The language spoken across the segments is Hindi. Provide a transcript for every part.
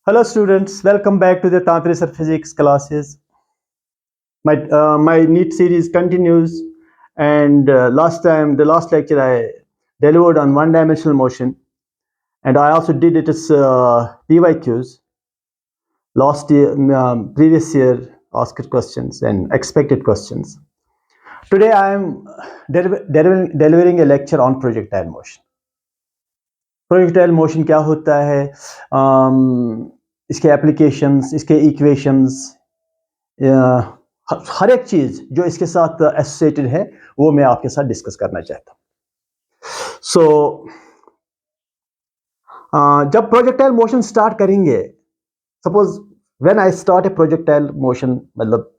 Hello students, welcome back to the Temperature Physics classes. My NEET series continues, and the last lecture I delivered on one-dimensional motion, and I also did it as PYQs. Last year, previous year, asked questions and expected questions. Today I am delivering a lecture on projectile motion. Projectile motion क्या होता है, इसके एप्लीकेशंस, इसके इक्वेशंस, हर एक चीज जो इसके साथ एसोसिएटेड है वो मैं आपके साथ डिस्कस करना चाहता हूं। सो जब प्रोजेक्टाइल मोशन स्टार्ट करेंगे, suppose when I start A projectile motion मतलब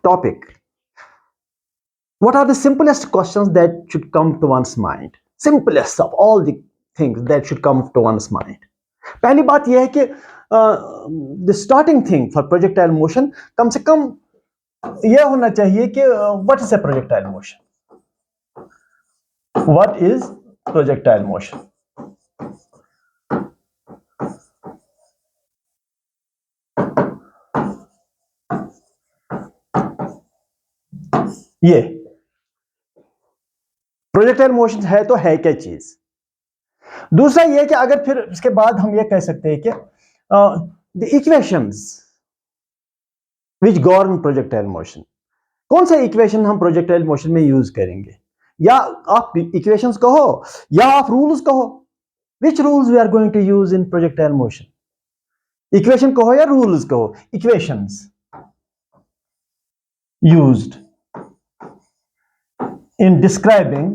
topic, what are the simplest questions that should come to one's mind? Simplest of all the things that should come to one's mind. पहली बात यह है कि the starting thing for projectile motion कम से कम यह होना चाहिए कि what is a projectile motion? What is projectile motion? ये प्रोजेक्टाइल मोशन है तो है क्या चीज। दूसरा ये कि अगर फिर इसके बाद हम ये कह सकते हैं कि the equations which govern projectile motion, कौन सा इक्वेशन हम प्रोजेक्टाइल मोशन में यूज करेंगे, या आप इक्वेशंस कहो या आप रूल्स कहो। Which rules we are going to use in projectile motion, equation कहो या रूल्स कहो। Equations used in describing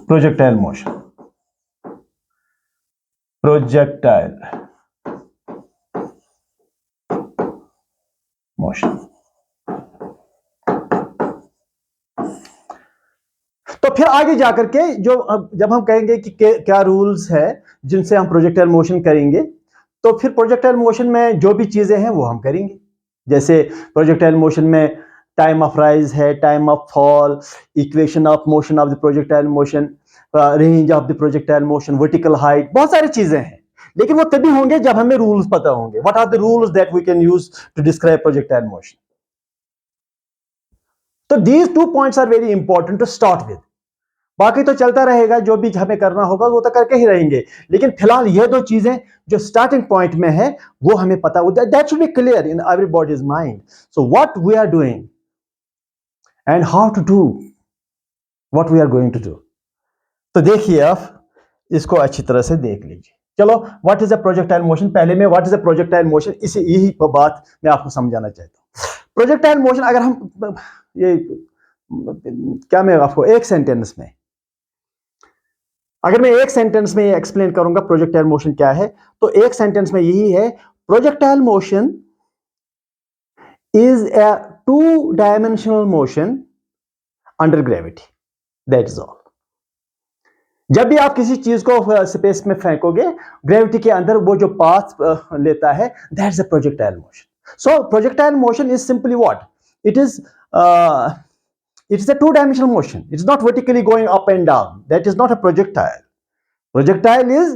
projectile motion. Projectile motion. तो फिर आगे जाकर के जब हम कहेंगे कि क्या रूल्स है जिनसे हम प्रोजेक्टाइल मोशन करेंगे, तो फिर प्रोजेक्टाइल मोशन में जो भी चीजें हैं वो हम करेंगे। जैसे प्रोजेक्टाइल मोशन में टाइम ऑफ राइज है, time of fall, equation of motion of the projectile motion, range of the projectile motion, vertical height, बहुत सारी चीजें हैं। लेकिन वो तभी होंगे जब हमें रूल्स पता होंगे। What are the rules that we can use to describe projectile motion. तो these 2 points are very important to start with. बाकी तो चलता रहेगा, जो भी हमें करना होगा वो तो करके ही रहेंगे, लेकिन फिलहाल ये 2 चीजें जो स्टार्टिंग पॉइंट में है वो हमें पता होता है। That should be clear in everybody's mind. So what we are doing and how to do what we are going to do. तो देखिए, आप इसको अच्छी तरह से देख लीजिए। चलो, what is a projectile motion. पहले में what is a projectile motion, इसे यही बात मैं आपको समझाना चाहता हूं। प्रोजेक्टाइल मोशन अगर हम ये क्या मैं आपको एक सेंटेंस में, अगर मैं एक सेंटेंस में ये एक्सप्लेन करूंगा प्रोजेक्टाइल मोशन क्या है, तो एक सेंटेंस में यही है, projectile motion is a two dimensional motion under gravity, that is all. जब भी आप किसी चीज को स्पेस में फेंकोगे, ग्रेविटी के अंदर वो जो पाथ लेता है, that's a projectile motion. So projectile motion is simply what it is, it is a 2-dimensional motion. It's not vertically going up and down. That is not a projectile. Projectile is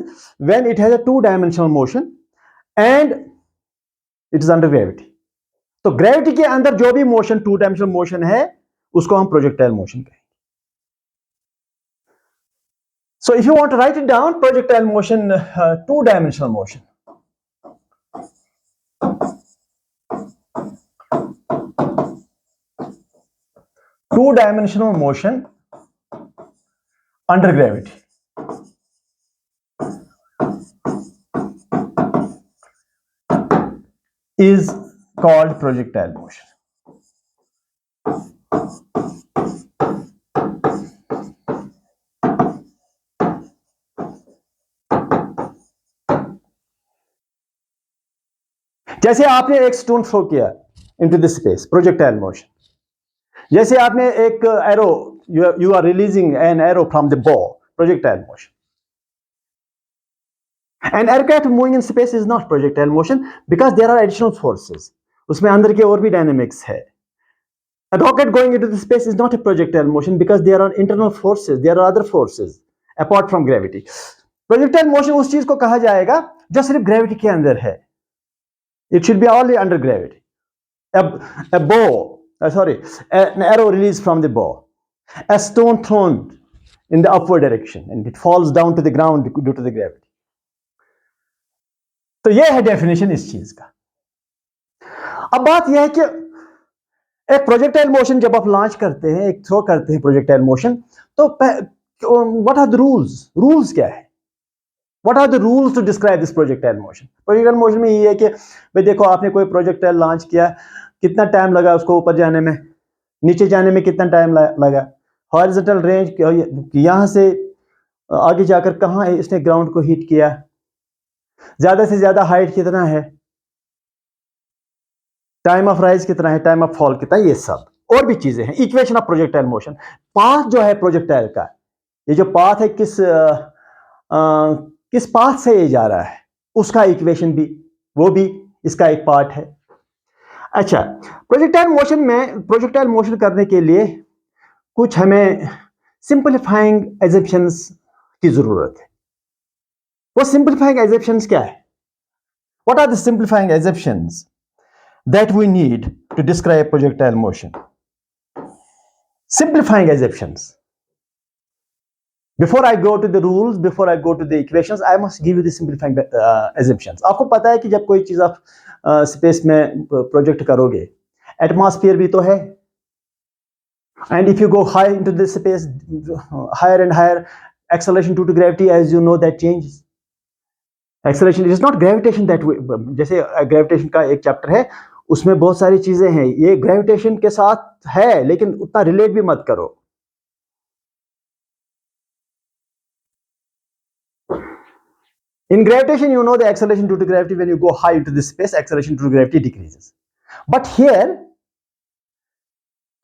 when it has a 2-dimensional motion and it is under gravity. तो ग्रेविटी के अंदर जो भी मोशन 2-dimensional मोशन है उसको हम प्रोजेक्टाइल मोशन कहेंगे। So if you want to write it down, projectile motion, 2-dimensional motion. Two-dimensional motion under gravity. Is called projectile motion. जैसे आपने एक स्टोन थ्रो किया into the space, projectile motion. जैसे आपने एक arrow, you are releasing an arrow from the bow, projectile motion. An aircraft moving in space is not projectile motion because there are additional forces. उसमें अंदर के और भी dynamics है। A rocket going into the space is not a projectile motion because there are internal forces, there are other forces apart from gravity. Projectile motion उस चीज को कहा जाएगा जो सिर्फ ग्रेविटी के अंदर है। It should be only under gravity. A bow, sorry, an arrow released from the bow, a stone thrown in the upward direction and it falls down to the ground due to the gravity. तो ये है डेफिनेशन इस चीज का। अब बात यह है कि एक प्रोजेक्टाइल मोशन जब आप लॉन्च करते हैं, एक थ्रो करते हैं प्रोजेक्टाइल मोशन, तो what are the rules? Rules क्या है? What are the rules to describe this projectile motion? Projectile motion में ये है कि भाई देखो, आपने कोई प्रोजेक्टाइल लॉन्च किया, कितना टाइम लगा उसको ऊपर जाने में, नीचे जाने में कितना टाइम लगा, हॉरिजॉन्टल रेंज यहाँ से आगे जाकर कहाँ इसने ग्राउंड को हिट किया, ज्यादा से ज्यादा हाइट कितना है, टाइम ऑफ राइज कितना है, टाइम ऑफ फॉल कितना है, ये सब और भी चीजें हैं। Equation of projectile motion, path जो है प्रोजेक्टाइल का, ये जो पाथ है किस पाथ से ये जा रहा है, उसका इक्वेशन भी, वो भी इसका एक पार्ट है। अच्छा, प्रोजेक्टाइल मोशन करने के लिए कुछ हमें सिंपलीफाइंग एजम्पशंस की जरूरत है। वो सिंपलीफाइंग एजम्पशंस क्या है? What are the simplifying assumptions that we need to describe projectile motion? Simplifying assumptions, Before I go to the rules, before I go to the equations, I must give you the simplifying assumptions. आपको पता है कि जब कोई चीज आप स्पेस में प्रोजेक्ट करोगे, एटमॉस्फेयर भी तो है, and if you go high into the space, higher and higher, acceleration due to gravity, as you know, that changes. Acceleration, it is not gravitation that way. जैसे gravitation का एक चैप्टर है, उसमें बहुत सारी चीजें हैं, ये gravitation के साथ है, लेकिन उतना रिलेट भी मत करो। In gravitation, you know the acceleration due to gravity, when you go high into the space, acceleration due to gravity decreases. But here,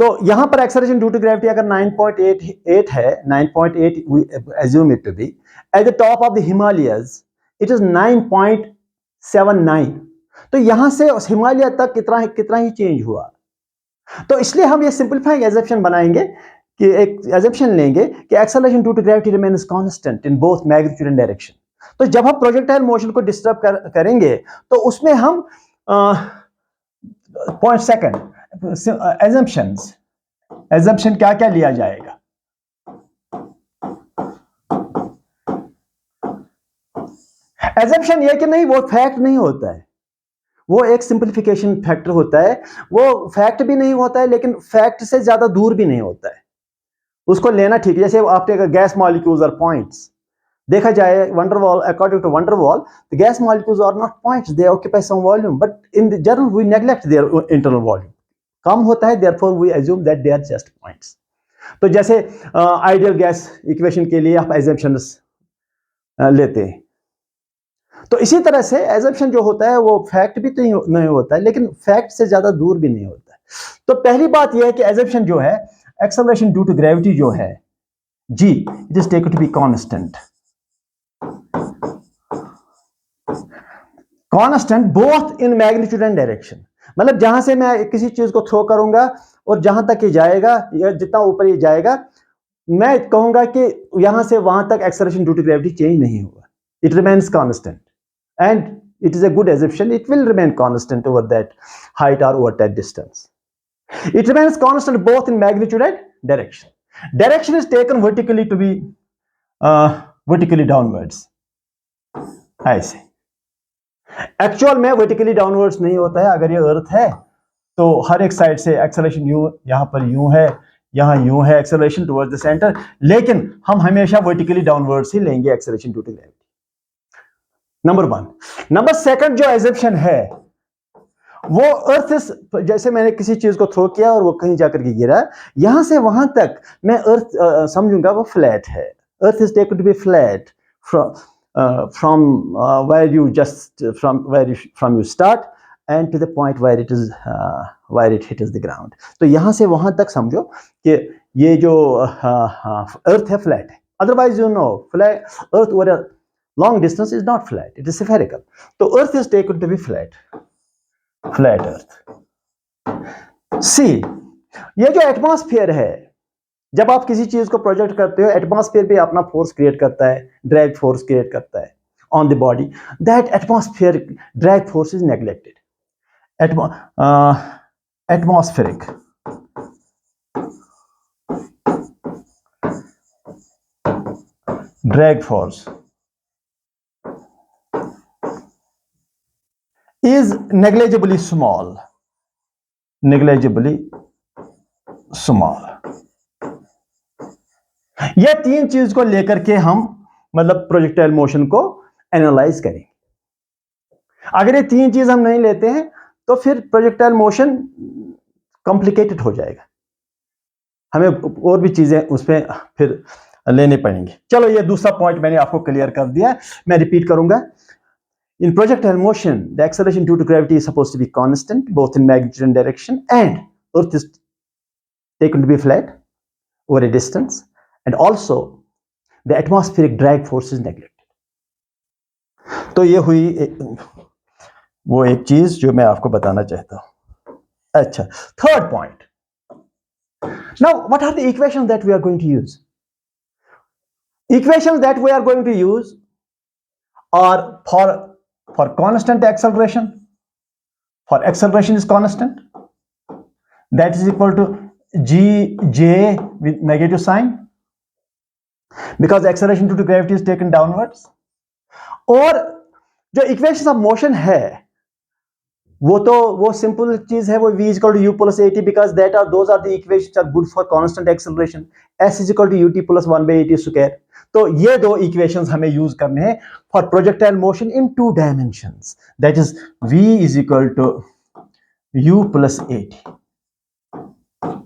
तो यहां पर acceleration due to gravity अगर 9.88 है, 9.8 we assume it to be, at the top of the Himalayas, it is 9.79. तो यहां से उस हिमालय तक कितना ही चेंज हुआ। तो इसलिए हम ये सिंपलीफाइंग एजम्पशन बनाएंगे कि एक एजम्पशन लेंगे कि acceleration due to gravity remains constant in both magnitude and direction. तो जब हम प्रोजेक्टाइल मोशन को डिस्टर्ब करेंगे तो उसमें हम पॉइंट सेकंड एजम्पशन क्या क्या लिया जाएगा? एजम्पशन ये कि नहीं, वो फैक्ट नहीं होता है, वो एक सिंपलीफिकेशन फैक्टर होता है। वो फैक्ट भी नहीं होता है, लेकिन फैक्ट से ज्यादा दूर भी नहीं होता है, उसको लेना ठीक है। जैसे आपने गैस मॉलिक्यूल्स और पॉइंट्स देखा जाए, van der Waals, according to Vanderwall, the gas molecules are not points, they occupy some volume, but in the general we neglect their internal volume, कम होता है, therefore we assume that they are just points. तो जैसे आइडियल गैस इक्वेशन के लिए आप assumptions लेते हैं, तो इसी तरह से assumption जो होता है वो फैक्ट भी तो नहीं होता है, लेकिन फैक्ट से ज्यादा दूर भी नहीं होता है। तो पहली बात यह है कि assumption जो है, acceleration due to gravity जो है G, it is taken to be constant. Constant both in magnitude and direction, मतलब जहां से मैं किसी चीज को थ्रो करूंगा और जहां तक ये जाएगा, या जितना ऊपर ये जाएगा, मैं कहूंगा कि यहां से वहां तक acceleration due to gravity change नहीं होगा, it remains constant and it is a good assumption, it will remain constant over that height और over that distance. It remains constant both in magnitude and direction. Direction is taken vertically to be vertically downwards, ऐसे। एक्चुअल में वर्टिकली डाउनवर्ड्स नहीं होता है। अगर ये अर्थ है तो हर एक साइड से एक्सेलरेशन यूं, यहां पर यूं है, यहां यूं है, एक्सेलरेशन टुवर्ड्स द सेंटर, लेकिन हम हमेशा वर्टिकली डाउनवर्ड्स ही लेंगे acceleration due to gravity. Number one. Number second जो एजम्पशन है वो अर्थ, जैसे मैंने किसी चीज को थ्रो किया और वो कहीं जाकर के गिरा, यहां से वहां तक मैं अर्थ समझूंगा वो फ्लैट है। Earth is taken to be flat from where you just from you start and to the point where it is where it hits the ground. तो यहां से वहां तक समझो कि ये जो अर्थ है फ्लैट है। Otherwise you know flat earth over a long distance is not flat, it is spherical. तो earth is taken to be flat, flat earth. See, ये जो एटमॉस्फेयर है जब आप किसी चीज को प्रोजेक्ट करते हो, एटमॉस्फेयर भी अपना फोर्स क्रिएट करता है, ड्रैग फोर्स क्रिएट करता है on the body. That atmosphere drag force is neglected. Atmospheric drag force is negligibly small. Negligibly small. यह तीन चीज को लेकर के हम मतलब प्रोजेक्टाइल मोशन को एनालाइज करेंगे. अगर ये तीन चीज हम नहीं लेते हैं तो फिर प्रोजेक्टाइल मोशन कॉम्प्लिकेटेड हो जाएगा, हमें और भी चीजें उसमें फिर लेने पड़ेंगे. चलो, ये दूसरा पॉइंट मैंने आपको क्लियर कर दिया, मैं रिपीट करूंगा. In projectile motion, the acceleration due to gravity is supposed to be constant, both in magnitude and direction, and Earth is taken to be flat over a distance, and also the atmospheric drag force is neglected. तो ये हुई वो एक चीज जो मैं आपको बताना चाहता हूं. अच्छा, third point. Now, what are the equations that we are going to use? Equations that we are going to use are for constant acceleration. For acceleration is constant, that is equal to gj with negative sign, because acceleration due to gravity is taken downwards. और जो इक्वेशन ऑफ मोशन है वो सिंपल चीज है, वो v is equal to u plus at, because those are the equations are good for constant acceleration. S is equal to ut plus 1 by at square. तो ये दो इक्वेशंस हमें यूज करने हैं for projectile motion in to dimensions, that is v is equal to u plus at.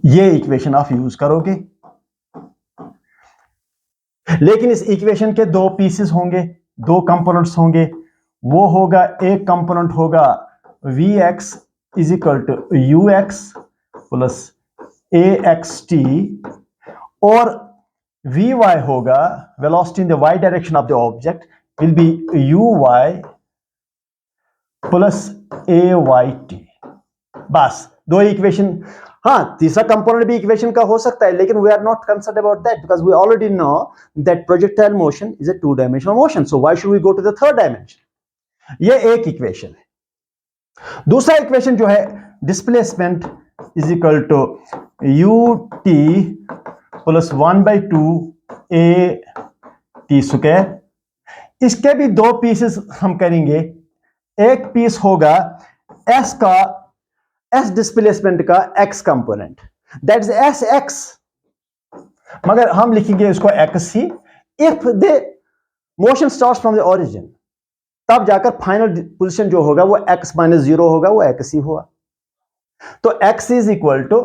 ये इक्वेशन आप यूज करोगे, लेकिन इस इक्वेशन के दो पीसेस होंगे, दो कंपोनेंट्स होंगे. वो होगा, एक कंपोनेंट होगा vx is equal to ux plus axt, और vy होगा, velocity in the y direction of the object will be uy plus ayt. बस दो इक्वेशन. हाँ, तीसरा कंपोनेंट भी इक्वेशन का हो सकता है, लेकिन we are not concerned about that, because we already know that projectile motion is a two dimensional motion. So why should we go to the third dimension? ये एक इक्वेशन है. दूसरा इक्वेशन जो है, displacement is equal to ut plus 1 by 2 at square. इसके भी दो पीसेस हम करेंगे. एक पीस होगा s का, s डिस्प्लेसमेंट का x component, that is sx, मगर हम लिखेंगे इसको xc. If the motion starts from the origin, तब जाकर फाइनल पोजीशन जो होगा वो x माइनस 0 होगा, वो xc होगा. तो x is equal to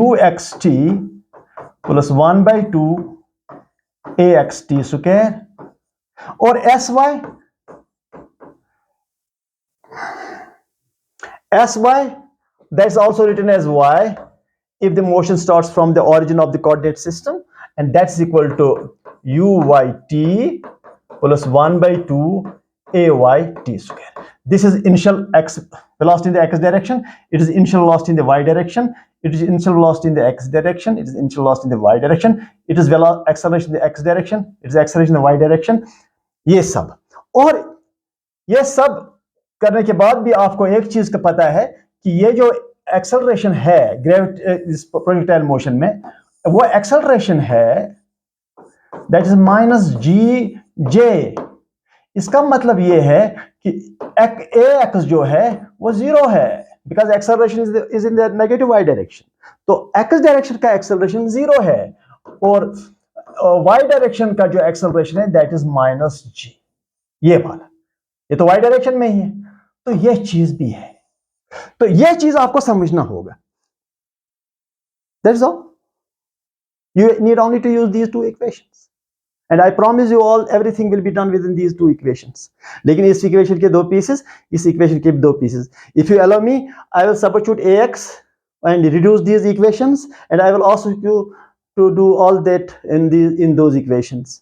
uxt plus 1 by 2 axt square, और sy that's also written as y if the motion starts from the origin of the coordinate system, and that's equal to uyt plus 1 by 2 ayt square. This is initial x velocity in the x direction, it is initial velocity in the y direction, it is initial velocity in the x direction, it is initial velocity in the y direction, it is acceleration in the x direction, it is acceleration in the y direction. ये सब, और ये सब करने के बाद भी आपको एक चीज का पता है कि ये जो एक्सेलरेशन है प्रोजेक्टाइल मोशन में, वो एक्सेलरेशन है दैट इज माइनस जी जे. इसका मतलब ये है कि ax जो है वो 0 है, because acceleration is in the negative y direction. तो x डायरेक्शन का एक्सेलरेशन 0 है, और y डायरेक्शन का जो एक्सेलरेशन है दैट इज माइनस जी. ये वाला, ये तो y डायरेक्शन में ही है, तो ये चीज भी है. तो ये चीज आपको समझना होगा. That's all. You need only to use these two equations, and I promise you all everything will be done within these two equations. लेकिन इस इक्वेशन के दो पीसेस, इस इक्वेशन के दो pieces. If you allow me, I will substitute ax and reduce these equations, and I will ask you to do all that in those equations.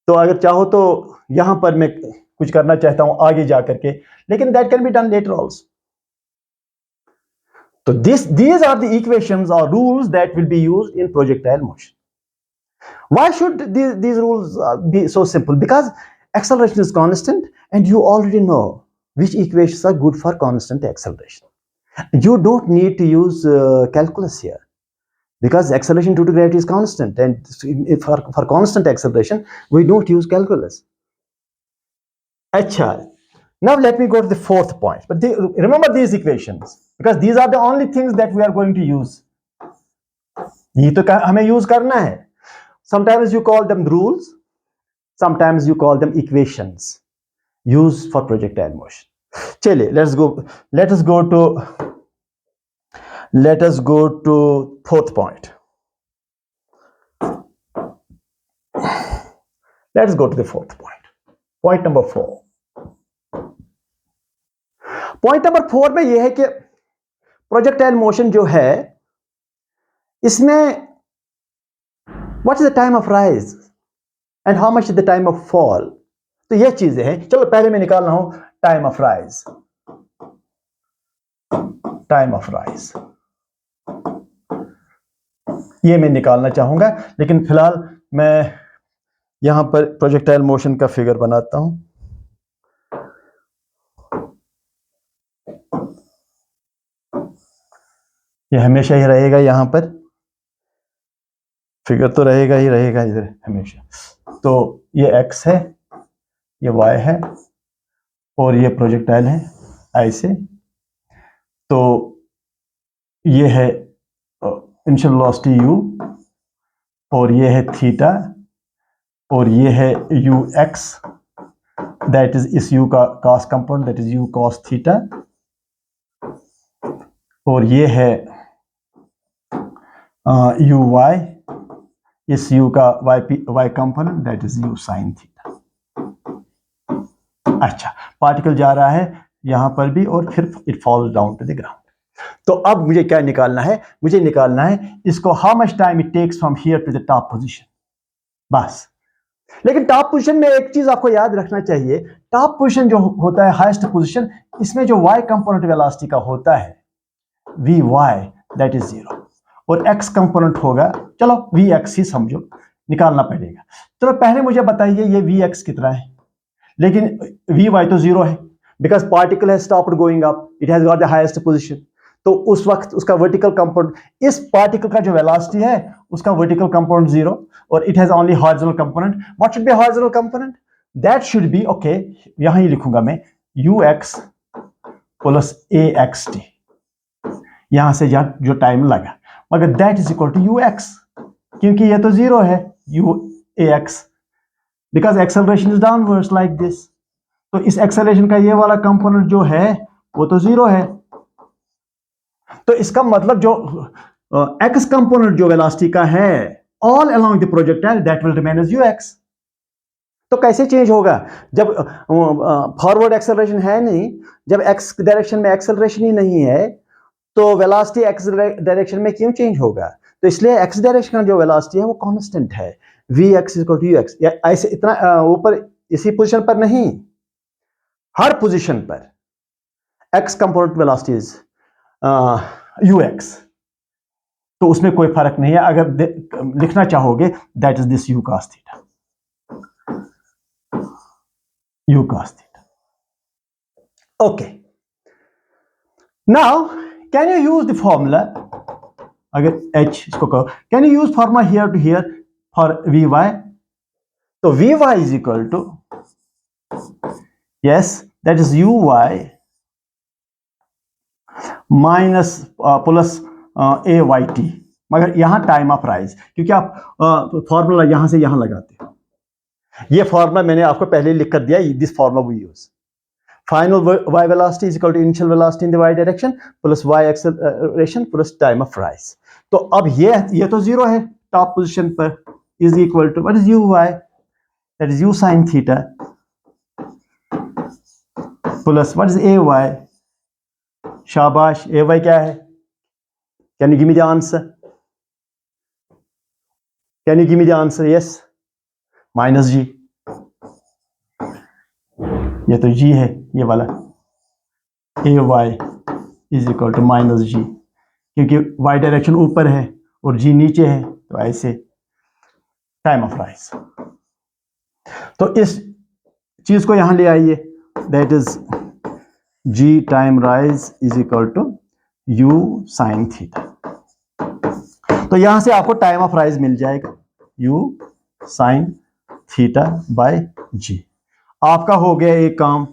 तो अगर चाहो तो यहां पर मैं कुछ करना चाहता हूं आगे जाकर के, लेकिन that can be done later also. So these are the equations or rules that will be used in projectile motion. Why should these rules be so simple? Because acceleration is constant, and you already know which equations are good for constant acceleration. You don't need to use calculus here, because acceleration due to gravity is constant, and for constant acceleration we don't use calculus. Acha. Now let me go to the fourth point. But remember these equations, because these are the only things that we are going to use. ये तो हमें यूज करना है. Sometimes you call them rules, sometimes you call them equations used for projectile motion. चलिए, let us go to fourth point. Let's go to the fourth point. Point number 4. Point number 4 में यह है कि प्रोजेक्टाइल मोशन जो है, इसमें what is the time of rise and how much is the time of fall. तो ये चीजें हैं. चलो पहले मैं निकाल रहा हूं time of rise. Time of rise ये मैं निकालना चाहूंगा, लेकिन फिलहाल मैं यहां पर प्रोजेक्टाइल मोशन का फिगर बनाता हूं. ये हमेशा ही रहेगा, यहां पर फिगर तो रहेगा ही रहेगा इधर हमेशा. तो ये x है, ये y है, और ये प्रोजेक्टाइल है ऐसे. तो ये है इनिशियल वेलोसिटी u, और ये है थीटा, और ये है ux, दैट इज इस u का cos component, that is u cos theta, और ये है uy, इस u का y component, that is u sin theta. अच्छा, पार्टिकल जा रहा है यहां पर भी, और फिर it falls down to the ground. तो अब मुझे क्या निकालना है? मुझे निकालना है इसको how much time it takes from here to the top position, बस. लेकिन टॉप पोजीशन में एक चीज आपको याद रखना चाहिए. टॉप पोजीशन जो होता है, हाईएस्ट पोजीशन, इसमें जो y कंपोनेंट वेलोसिटी का होता है vy, दैट इज 0, और x कंपोनेंट होगा, चलो vx ही समझो, निकालना पड़ेगा. चलो पहले मुझे बताइए ये vx कितना है. लेकिन vy तो 0 है, because particle has stopped going up, it has got the highest position. तो उस वक्त उसका वर्टिकल कंपोनेंट, इस पार्टिकल का जो वेलोसिटी है उसका वर्टिकल कंपोनेंट 0, और it has only horizontal component. What should be horizontal component? That should B, okay, यहां ही लिखूंगा मैं, ux प्लस axt, यहां से जो टाइम लगा, मगर that is equal to ux, क्योंकि ये तो 0 है, ax, because acceleration is downwards like this. तो इस एक्सेलरेशन का ये वाला कंपोनेंट जो है वो तो 0 है. तो इसका मतलब जो x कंपोनेंट जो वेलोसिटी का है all along the projectile, that will remain as ux. तो कैसे चेंज होगा जब फॉरवर्ड एक्सेलरेशन है नहीं, जब x डायरेक्शन में एक्सेलरेशन ही नहीं है, तो वेलोसिटी x डायरेक्शन में क्यों चेंज होगा? तो इसलिए x डायरेक्शन का जो वेलोसिटी है वो कांस्टेंट है, vx इक्वल टू ux. ऐसे इतना ऊपर इसी पोजीशन पर नहीं, हर पोजीशन पर x component velocity is ux. तो उसमें कोई फर्क नहीं है. अगर लिखना चाहोगे, that is this u cos theta, u cos theta. Okay, now can you use the formula? अगर h इसको कहो, can you use formula here to here for vy? तो vy is equal to, yes, that is uy minus plus ayt, मगर यहां टाइम ऑफ राइज, क्योंकि आप फॉर्मूला यहां से यहां लगाते हो. ये फॉर्मूला मैंने आपको पहले लिख कर दिया. This formula we use, final y velocity is equal to initial velocity in the y direction plus y acceleration plus time of rise. तो अब ये तो 0 है टॉप पोजीशन पर, is equal to what is uy, that is u sin theta, plus what is ay. शाबाश, ay क्या है? Can you give me the answer? Can you give me the answer? Yes, minus g. ये तो g है, ये वाला ay is equal to minus g. क्योंकि वाई डायरेक्शन ऊपर है और जी नीचे है, तो ऐसे टाइम ऑफ राइज। तो इस चीज को यहां ले आइए, that is g time rise is equal to u sine theta. तो यहां से आपको टाइम ऑफ राइज मिल जाएगा u sine theta by g. आपका हो गया एक काम।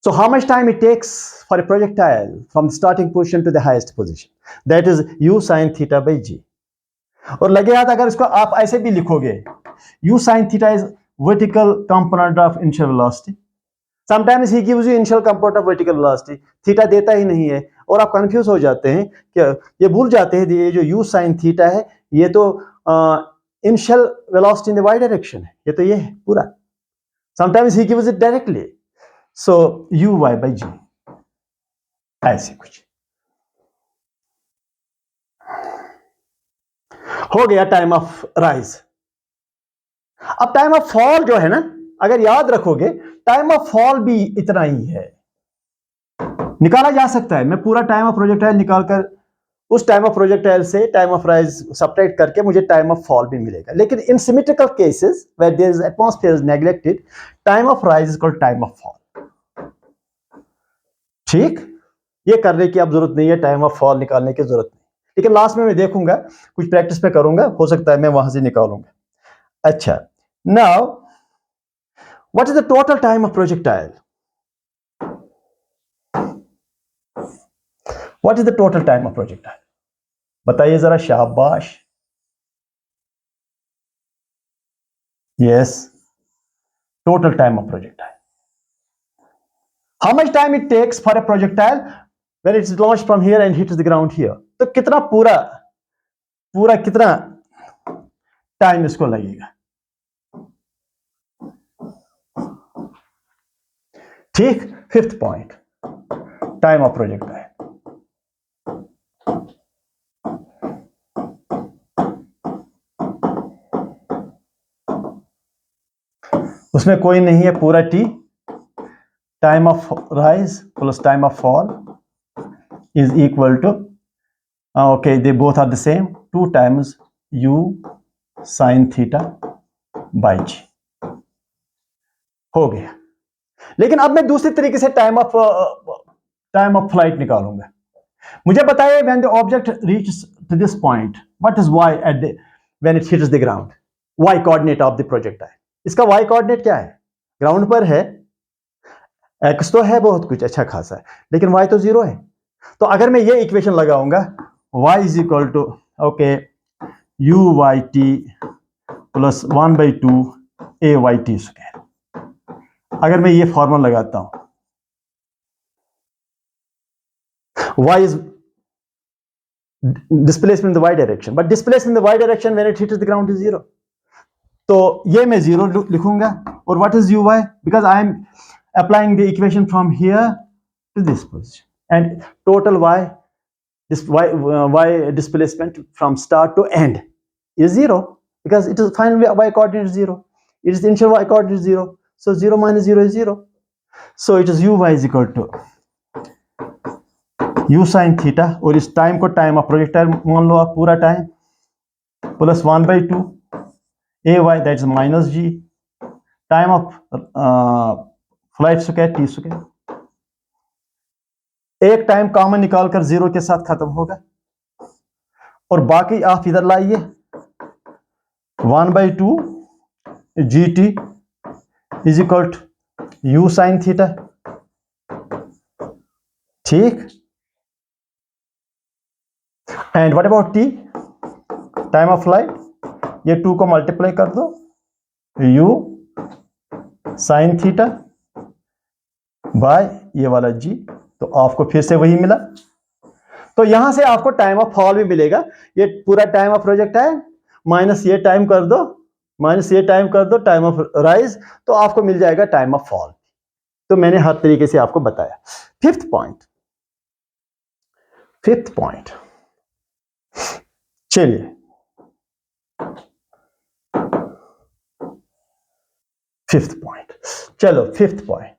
So how much time it takes for a projectile from the starting position to the highest position? That is u sin theta by g. और लगे हाथ अगर इसको आप ऐसे भी लिखोगे, u sin theta is vertical component of initial velocity. Sometimes he gives you initial component of vertical velocity. Theta देता ही नहीं है और आप कंफ्यूज हो जाते हैं कि ये भूल जाते हैं ये जो u sin theta है ये तो initial velocity in the y direction है, ये तो ये है पूरा. Sometimes he gives it directly. So u y by g, ऐसे कुछ हो गया टाइम ऑफ राइज। अब टाइम ऑफ फॉल जो है ना, अगर याद रखोगे टाइम ऑफ फॉल भी इतना ही है, निकाला जा सकता है। मैं पूरा टाइम ऑफ प्रोजेक्टाइल निकालकर उस टाइम ऑफ प्रोजेक्टाइल से टाइम ऑफ राइज सब्ट्रैक्ट करके मुझे टाइम ऑफ फॉल भी मिलेगा। लेकिन in symmetrical cases where there is atmosphere is neglected, time of rise is equal time of fall. ठीक, ये करने की अब जरूरत नहीं है, टाइम ऑफ फॉल निकालने की जरूरत नहीं, लेकिन लास्ट में मैं देखूंगा, कुछ प्रैक्टिस में करूंगा, हो सकता है मैं वहां से निकालूंगा। अच्छा, now what is the total time of projectile? What is the total time of projectile? बताइए जरा, शाबाश। Yes, total time of projectile. How much time it takes for a projectile when it is launched from here and hits the ground here? तो कितना पूरा कितना टाइम इसको लगेगा? ठीक, fifth point, time of projectile. उसमें कोई नहीं है, पूरा T, time of rise plus time of fall is equal to okay, they both are the same, 2 times u sin theta by g। हो गया। लेकिन अब मैं दूसरे तरीके से टाइम ऑफ फ्लाइट निकालूंगा। मुझे बताइए when the object reaches to this point, what is y at the when it hits the ground? y coordinate of the projectile, इसका y coordinate क्या है? ग्राउंड पर है, x तो है बहुत कुछ अच्छा खासा है, लेकिन y तो 0 है। तो अगर मैं ये इक्वेशन लगाऊंगा y is equal to okay u y t plus 1/2 a y t square, अगर मैं ये फॉर्मूला लगाता हूं, y is displacement in the y direction, but displacement in the y direction when it hits the ground is 0, तो ये मैं 0 लिखूंगा। और what is uy, because I am applying the equation from here to this position, and total y, this y displacement from start to end is 0, because it is final y coordinate is 0, it is initial y coordinate is 0, so 0 minus 0 is 0, so it is uy is equal to u sin theta, और इस टाइम को टाइम ऑफ प्रोजेक्टाइल मान लो आप पूरा time, plus 1/2 ay that is minus g, time of flight square T square, एक टाइम कॉमन निकालकर 0 के साथ खत्म होगा, और बाकी आप इधर लाइए 1/2 gt is equal to u sine theta. ठीक, and what about t, time of flight, ये 2 को मल्टीप्लाई कर दो, यू साइन थीटा बाय ये वाला जी, तो आपको फिर से वही मिला। तो यहां से आपको टाइम ऑफ फॉल भी मिलेगा, ये पूरा टाइम ऑफ प्रोजेक्टाइल माइनस ये टाइम कर दो, माइनस ये टाइम कर दो टाइम ऑफ राइज, तो आपको मिल जाएगा टाइम ऑफ फॉल। तो मैंने हर तरीके से आपको बताया। फिफ्थ पॉइंट, चलिए फिफ्थ पॉइंट, चलो फिफ्थ पॉइंट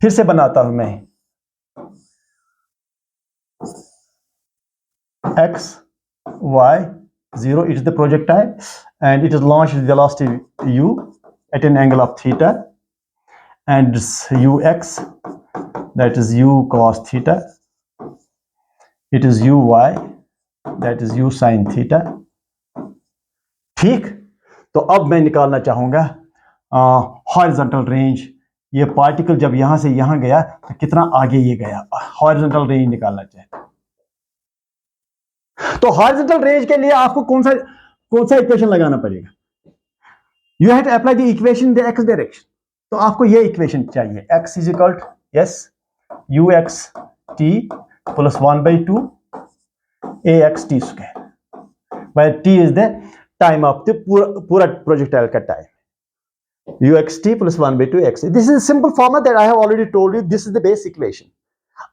फिर से बनाता हूं मैं। x, y, 0. It is the projectile and it is launched with velocity u at an angle of theta, and ux, that is u cos theta. It is uy, that is u sin theta. ठीक, तो अब मैं निकालना चाहूंगा हॉरिजॉन्टल रेंज। ये पार्टिकल जब यहां से यहां गया तो कितना आगे ये गया, हॉरिजॉन्टल रेंज निकालना चाहता हूं। तो हॉरिजॉन्टल रेंज के लिए आपको कौन सा इक्वेशन लगाना पड़ेगा? You have to apply the equation in the x direction. तो आपको ये इक्वेशन चाहिए, x is equal to yes u x t plus 1/2 ax t square, where t is the time of the पूरा projectile का time. uxt plus 1/2 x. This is a simple formula that I have already told you. This is the base equation.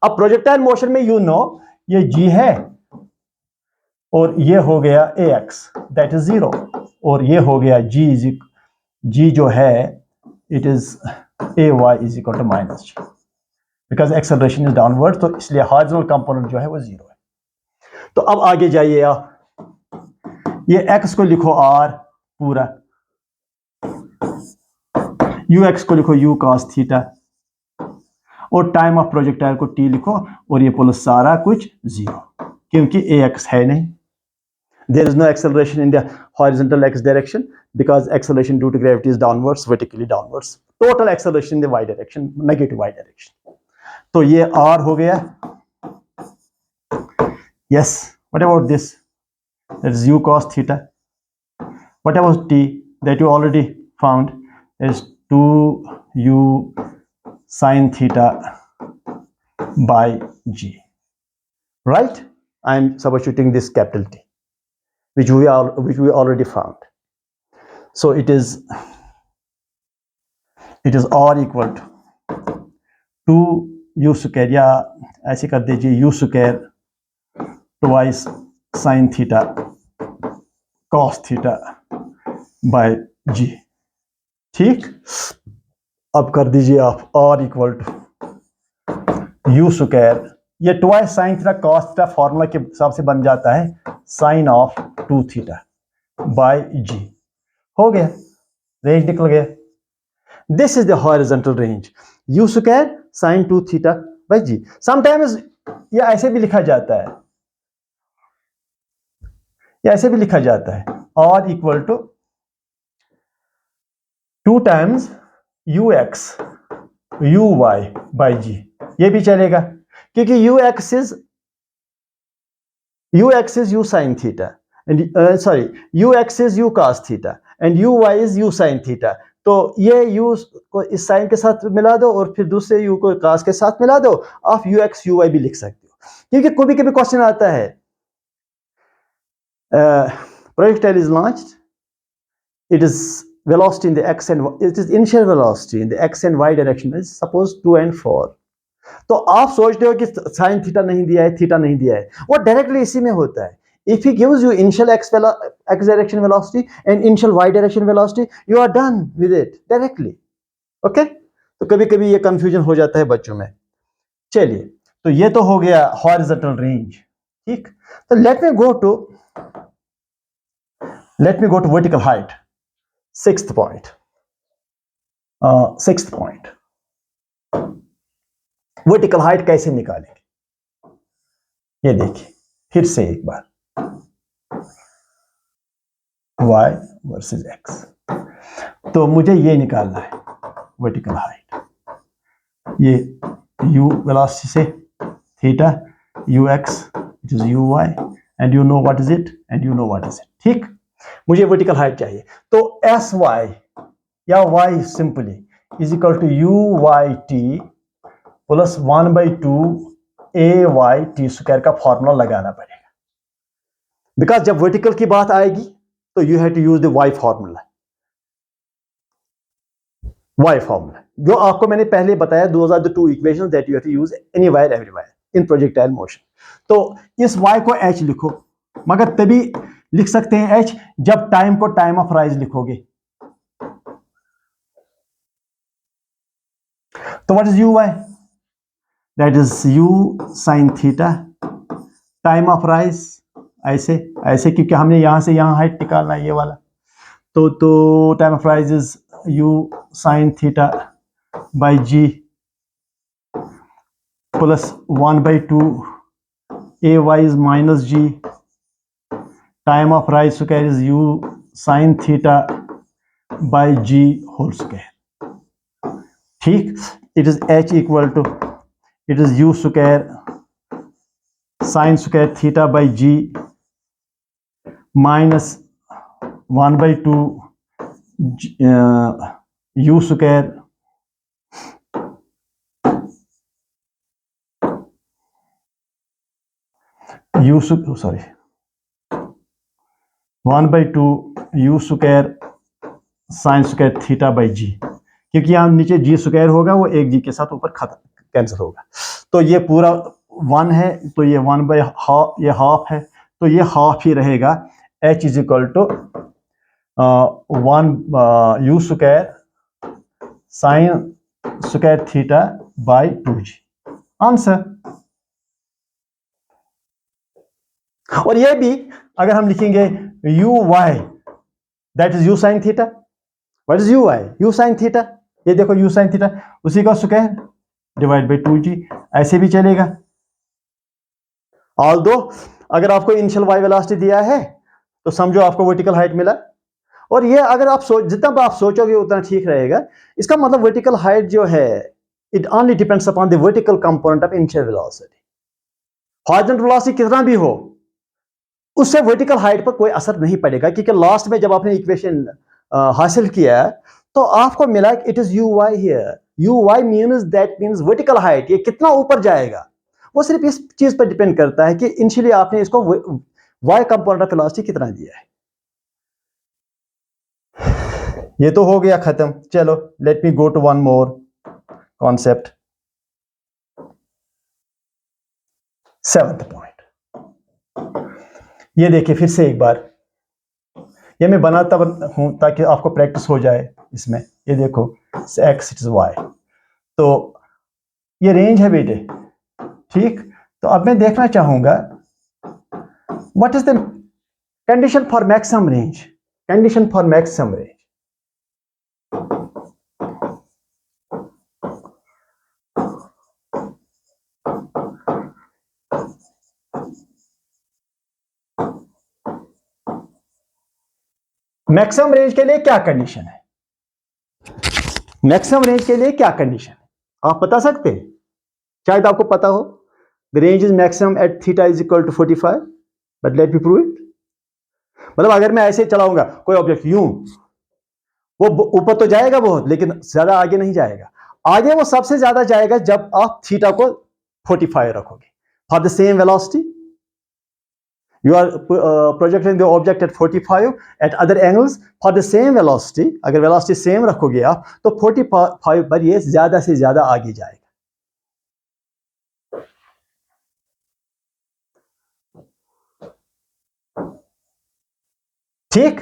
अब projectile motion में you know ये g है और ये हो गया ax, that is 0, और ये हो गया g जो है it is ay is equal to minus g, because acceleration is downward, तो इसलिए horizontal component जो है वो 0 है। तो अब आगे जाइए आप, ये x को लिखो r पूरा, ux को लिखो u cos थीटा, और टाइम ऑफ प्रोजेक्टाइल को t लिखो, और ये प्लस सारा कुछ 0, क्योंकि ax है नहीं। There is no acceleration in the horizontal x direction because acceleration due to gravity is downwards, vertically downwards. Total acceleration in the y direction, negative y direction. तो ये r हो गया। Yes. What about this? That is u cos theta. What about t that you already found? That is 2u sin theta by g. Right? I am substituting this capital T, which we already found. So it is r equal to 2u square, या ऐसे कर दीजिए u square twice sin theta cos theta by g। ठीक, अब कर दीजिए आप r equal to u square, ये twice sin theta cos theta formula के हिसाब से बन जाता है sin of 2 theta by g। हो गया, रेंज निकल गया। This is the horizontal range, u square sin 2 theta by g। Sometimes ये ऐसे भी लिखा जाता है, r equal to 2 times ux uy by g, ये भी चलेगा, क्योंकि ux is u sin theta and ux is u cos theta and uy is u sin theta। तो ये u को इस साइन के साथ मिला दो और फिर दूसरे u को cos के साथ मिला दो, आप ux uy भी लिख सकते हो। क्योंकि कभी कभी क्वेश्चन आता है, projectile is launched, it is velocity in the x and it is initial velocity in the x and y direction is suppose 2 and 4। तो आप सोचते हो कि साइन थीटा नहीं दिया है, थीटा नहीं दिया है, वो डायरेक्टली इसी में होता है। If he gives you initial x direction velocity and initial y direction velocity, you are done with it directly. Okay? तो कभी कभी ये कंफ्यूजन हो जाता है बच्चों में। चलिए, तो ये तो हो गया हॉरिजॉन्टल रेंज। ठीक, तो let me go to vertical height. Sixth point. Vertical height कैसे निकालेंगे, ये देखिए फिर से एक बार, y वर्सेस x। तो मुझे ये निकालना है वर्टिकल हाइट, ये u वेलोसिटी से theta ux it is uy and you know what is it ठीक, मुझे वर्टिकल हाइट चाहिए। तो sy या y simply is equal to uyt plus 1/2 ayt square का फॉर्मूला लगाना पड़ेगा, बिकॉज जब वर्टिकल की बात आएगी तो you have to use the y formula जो आपको मैंने पहले बताया, those are the two equations that you have to use anywhere everywhere in projectile motion। तो इस y को h लिखो, मगर तभी लिख सकते हैं h जब टाइम को टाइम ऑफ राइज लिखोगे। तो what is uy? That is u sin theta, time of rise ऐसे ऐसे, क्योंकि हमने यहाँ से यहाँ हाइट निकालना है ये वाला। तो time of rise is u sin theta by g plus 1/2 ay is minus g, time of rise square is u sin theta by g whole square। ठीक, it is h equal to, it is u square sin square theta by g minus 1/2 u square sorry 1/2 u square sin square theta by g, क्योंकि यहाँ नीचे g स्क्वायर होगा, वो एक g के साथ ऊपर खत्म कैंसिल होगा। तो ये पूरा 1 है, तो ये 1/2, ये हाफ है, तो ये हाफ ही रहेगा। h is equal to 1 u square sine square theta by 2g, answer. और ये भी अगर हम लिखेंगे u y that is u sin theta, what is u y, u sin theta, ये देखो u sin थीटा उसी का स्क्वायर डिवाइड बाई 2g, ऐसे भी चलेगा। ऑल्दो अगर आपको इनिशियल y वेलोसिटी दिया है तो समझो आपको वर्टिकल हाइट मिला, और ये अगर आप जितना आप सोचोगे उतना ठीक रहेगा। इसका मतलब वर्टिकल हाइट जो है it only depends upon the vertical component of initial velocity. Horizontal velocity कितना भी हो, उससे वर्टिकल हाइट पर कोई असर नहीं पड़ेगा, क्योंकि लास्ट में जब आपने इक्वेशन हासिल किया तो आपको मिला it is u y here, u y means vertical height, ये कितना ऊपर जाएगा वो सिर्फ इस चीज पर डिपेंड करता है कि इनिशियली आपने इसको वाई कंपोनेंट ऑफ वेलोसिटी कितना दिया है। ये तो हो गया खत्म। चलो let me go to one more concept, 7th point. ये देखिए फिर से एक बार, ये मैं बनाता हूं ताकि आपको प्रैक्टिस हो जाए इसमें। ये देखो x इट इज y, तो ये रेंज है बेटे, ठीक। तो अब मैं देखना चाहूंगा what is the condition for maximum range, condition for maximum range. Maximum range के लिए क्या कंडीशन है, मैक्सिमम रेंज के लिए क्या कंडीशन है आप बता सकते हैं? शायद आपको पता हो। The range is maximum at theta is equal to 45, but let me prove it. मतलब अगर मैं ऐसे चलाऊंगा कोई ऑब्जेक्ट यूं, वो ऊपर तो जाएगा बहुत, लेकिन ज्यादा आगे नहीं जाएगा। आगे वो सबसे ज्यादा जाएगा जब आप थीटा को 45 रखोगे। For the same velocity you are projecting the object at 45 at other angles for the same velocity, अगर velocity same रखोगे आप तो 45 पर ये ज्यादा से ज्यादा आगे जाएगा। ठीक,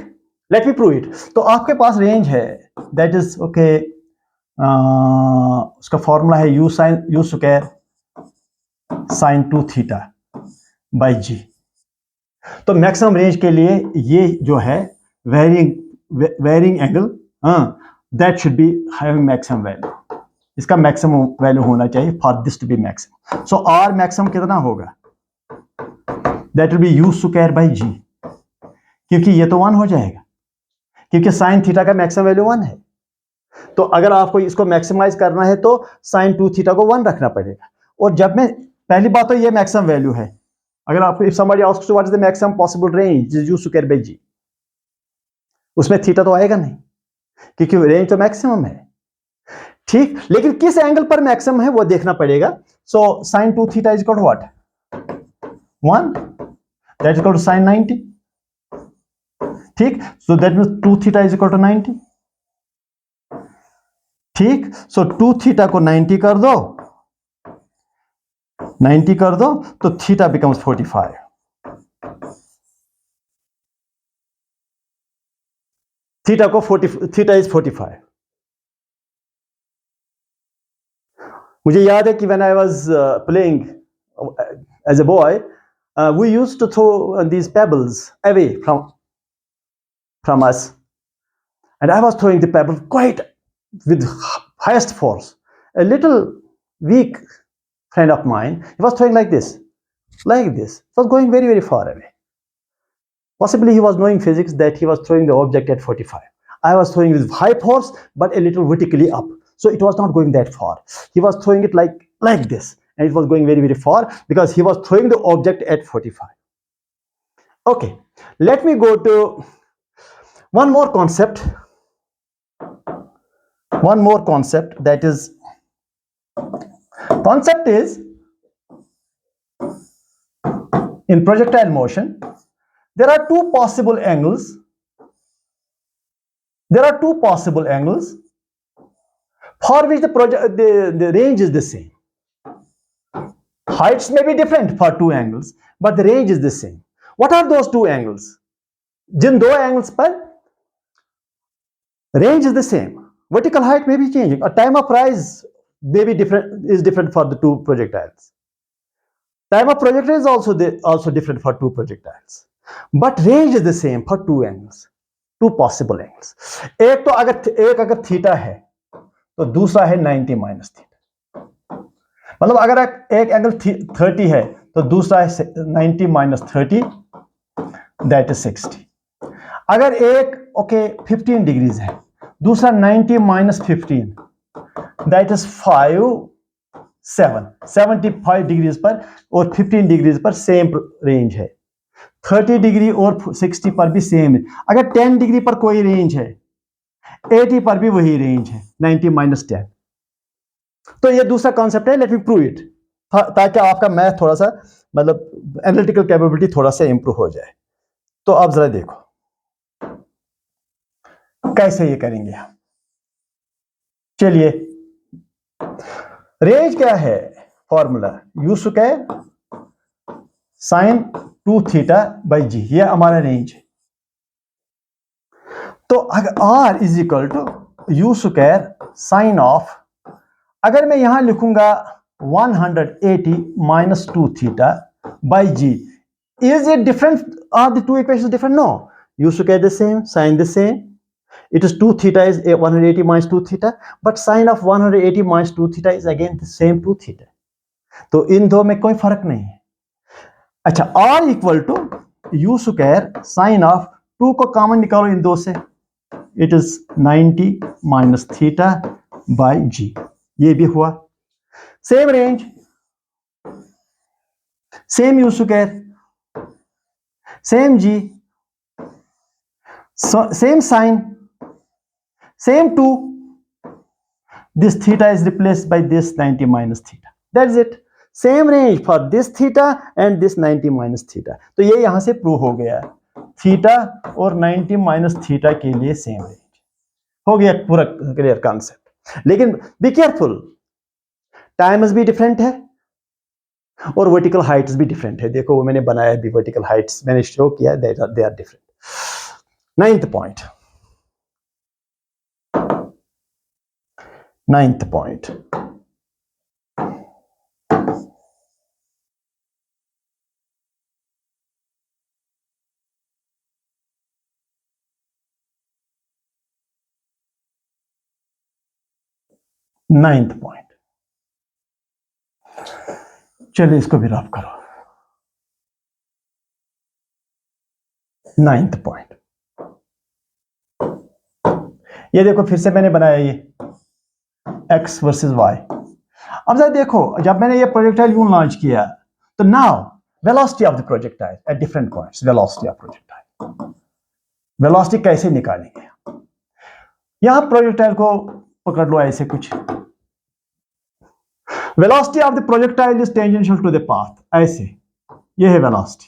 लेट मी प्रूव इट। तो आपके पास रेंज है दैट इज ओके, उसका फॉर्मूला है u square sine 2 theta by g. तो मैक्सिमम रेंज के लिए ये जो है varying angle, that should be having maximum value, इसका मैक्सिमम वैल्यू होना चाहिए for this to be maximum. So R maximum कितना होगा, that will be u square by g, क्योंकि ये तो 1 हो जाएगा, क्योंकि साइन थीटा का मैक्सिमम वैल्यू 1 है। तो अगर आपको इसको मैक्सिमाइज करना है तो साइन 2 थीटा को 1 रखना पड़ेगा। और जब मैं पहली बात तो ये मैक्सिमम वैल्यू है, अगर आपको if somebody asks what is the maximum possible range is u square by g, उसमें थीटा तो आएगा नहीं क्योंकि रेंज तो मैक्सिमम है, ठीक। लेकिन किस एंगल पर मैक्सिमम है वो देखना पड़ेगा। So sine 2 theta is equal to what, 1, that is equal to sine 90, ठीक। So that means 2 theta is equal to 90, ठीक। सो 2 थीटा को 90 कर दो, 90 कर दो तो थीटा बिकम्स 45। थीटा को 40, थीटा इज 45। मुझे याद है कि when I was playing as a boy, we used to throw these pebbles away from us, and I was throwing the pebble quite with highest force. A little weak friend of mine, he was throwing like this, like this. It was going very, very far away. Possibly he was knowing physics that he was throwing the object at 45. I was throwing with high force, but a little vertically up. So it was not going that far. He was throwing it like this, and it was going very, very far because he was throwing the object at 45. Okay, let me go to one more concept. One more concept, that is, concept is, in projectile motion, there are two possible angles. There are two possible angles for which the range is the same. Heights may be different for two angles, but the range is the same. What are those two angles? जिन दो angles पर range is the same. Vertical height may be changing. A time of rise may be different for the two projectiles. Time of projectile is also different for two projectiles. But range is the same for two angles, two possible angles. एक अगर थीटा है तो दूसरा है 90 माइनस थीटा. मतलब अगर एक एंगल 30 है तो दूसरा है 90 माइनस 30, दैट इज 60. अगर एक 15 डिग्रीज है, दूसरा 90 माइनस 15, दैट इज 75 डिग्रीज पर और 15 डिग्रीज पर सेम रेंज है. 30 डिग्री और 60 पर भी सेम है. अगर 10 डिग्री पर कोई रेंज है, 80 पर भी वही रेंज है, 90 माइनस 10. तो ये दूसरा कॉन्सेप्ट है. लेट मी प्रूव इट, ताकि आपका मैथ थोड़ा सा, मतलब एनालिटिकल कैपेबिलिटी थोड़ा सा इंप्रूव हो जाए. तो आप जरा देखो कैसे ये करेंगे हम. चलिए, रेंज क्या है? Formula u square sine 2 theta by g, ये हमारा रेंज है. तो अगर R is equal to u square sine of, अगर मैं यहां लिखूंगा 180 minus 2 theta by g, is it different? Are the two equations different? No. U square the same, sine the same. It is 2 theta is 180 minus 2 theta, but sine of 180 minus 2 theta is again the same 2 theta. तो इन दो में कोई फर्क नहीं है. अच्छा, R equal to u square sine of 2 को कॉमन निकालो इन दो से, it is 90 minus theta by g. ये भी हुआ. Same range, same u square, same g, same sine, same 2. This theta is replaced by this 90 minus theta. That's it. Same range for this theta and this 90 minus theta. तो ये यहां से प्रूव हो गया. थीटा और 90 माइनस थीटा के लिए सेम रेंज हो गया. पूरा क्लियर कॉन्सेप्ट. लेकिन बी केयरफुल, टाइम्स भी डिफरेंट है और वर्टिकल हाइट्स भी डिफरेंट है. देखो वो मैंने बनाया भी, वर्टिकल हाइट्स मैंने शो किया, they are different. 9th point. 9th point. Ninth point. चलिए इसको भी रफ करो. 9th point. ये देखो फिर से मैंने बनाया ये x वर्सेस y. अब जरा देखो, जब मैंने ये प्रोजेक्टाइल यूं लॉन्च किया, तो now velocity of the projectile at different points. Velocity of projectile, velocity कैसे निकालेंगे? यहां प्रोजेक्टाइल को पकड़ लो ऐसे कुछ. Velocity of the projectile is tangential to the path, ऐसे. ये है वेलोसिटी.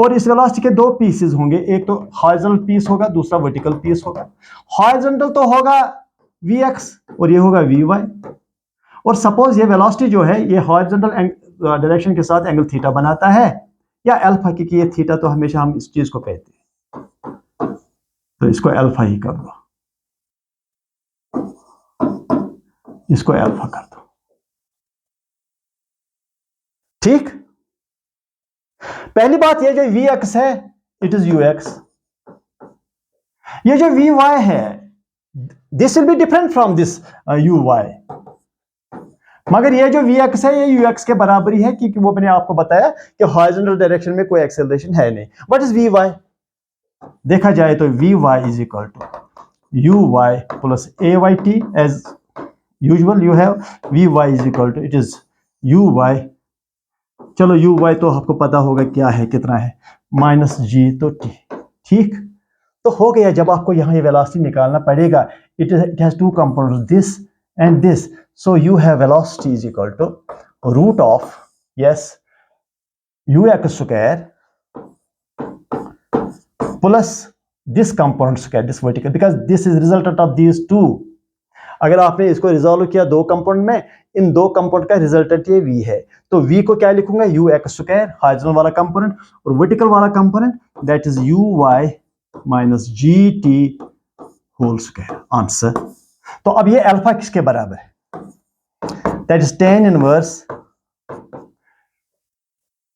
और इस वेलोसिटी के दो पीसेस होंगे, एक तो हॉरिजॉन्टल पीस होगा, दूसरा वर्टिकल पीस होगा. हॉरिजॉन्टल तो होगा vx और ये होगा vy. और सपोज ये वेलोसिटी जो है ये हॉरिजॉन्टल डायरेक्शन के साथ एंगल थीटा बनाता है, या अल्फा, क्योंकि ये थीटा तो हमेशा हम इस चीज को कहते हैं, तो इसको अल्फा ही कर दो, इसको अल्फा कर दो. ठीक. पहली बात ये जो वी एक्स है इट इज यू एक्स, ये जो वी वाई है this will be different from this u y, मगर ये जो वी एक्स है ये यू एक्स के बराबरी है क्योंकि वो मैंने आपको बताया कि हॉरिजॉन्टल डायरेक्शन में कोई एक्सेलरेशन है नहीं। What is v y? देखा जाए तो v y is equal to u y plus a y t, as usual you have v y is equal to it is u y, चलो यू वाई तो आपको पता होगा क्या है, कितना है, माइनस जी तो टी, ठीक तो हो गया। जब आपको यहाँ ये वेलोसिटी निकालना पड़ेगा, it has two components this and this, so you have velocity is equal to root of, yes, ux square plus this component square, this vertical, because this is resultant of these two। अगर आपने इसको रिजॉल्व किया दो कंपोनेंट में, इन दो कंपोनेंट का रिजल्टेंट ये v है, तो v को क्या लिखूंगा, ux स्क्वायर हॉरिजॉन्टल वाला कंपोनेंट और वर्टिकल वाला component that is uy minus gt whole square, answer. तो अब ये अल्फा किसके बराबर है, that is tan inverse